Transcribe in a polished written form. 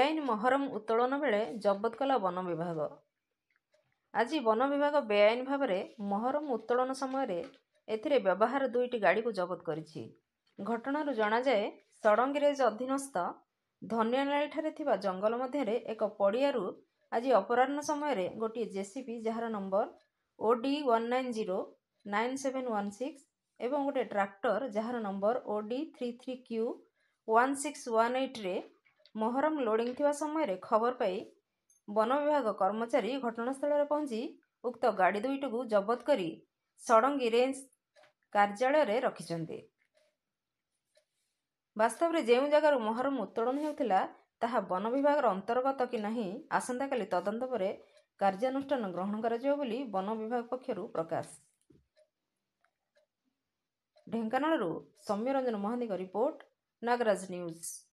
ବେଆଇନ ମହରମ ଉତ୍ତୋଳନ ବେଳେ ଜବତ କଲା ବନ ବିଭାଗ। ଆଜି ବନ ବିଭାଗ ବେଆଇନ ଭାବରେ ମହରମ ଉତ୍ତୋଳନ ସମୟରେ ଏଥିରେ ବ୍ୟବହାର 2ଟି ଗାଡ଼ିକୁ ଜବତ କରିଛି। ଘଟଣାରୁ ଜଣାଯାଏ, ଷଡ଼ଙ୍ଗୀ ରେଞ୍ଜ ଅଧୀନସ୍ଥ ଧନିଆନାଳିଠାରେ ଥିବା ଜଙ୍ଗଲ ମଧ୍ୟରେ ଏକ ପଡ଼ିଆରୁ ଆଜି ଅପରାହ୍ନ ସମୟରେ ଗୋଟିଏ ଜେସିବି ଯାହାର ନମ୍ବର OD190971 ଏବଂ ଗୋଟିଏ ଟ୍ରାକ୍ଟର ଯାହାର ନମ୍ବର OD33Q1618ରେ ମହରମ ଲୋଡିଂ ଥିବା ସମୟରେ ଖବର ପାଇ ବନ ବିଭାଗ କର୍ମଚାରୀ ଘଟଣାସ୍ଥଳରେ ପହଞ୍ଚି ଉକ୍ତ ଗାଡ଼ି ଦୁଇଟିକୁ ଜବତ କରି ଷଡ଼ଙ୍ଗୀ ରେଞ୍ଜ କାର୍ଯ୍ୟାଳୟରେ ରଖିଛନ୍ତି। ବାସ୍ତବରେ ଯେଉଁ ଜାଗାରୁ ମହରମ ଉତ୍ତୋଳନ ହେଉଥିଲା ତାହା ବନ ବିଭାଗର ଅନ୍ତର୍ଗତ କି ନାହିଁ ଆସନ୍ତାକାଲି ତଦନ୍ତ ପରେ କାର୍ଯ୍ୟାନୁଷ୍ଠାନ ଗ୍ରହଣ କରାଯିବ ବୋଲି ବନ ବିଭାଗ ପକ୍ଷରୁ ପ୍ରକାଶ। ଢେଙ୍କାନାଳରୁ ସୌମ୍ୟରଞ୍ଜନ ମହାନ୍ତିଙ୍କ ରିପୋର୍ଟ, ନାଗରାଜ ନ୍ୟୁଜ।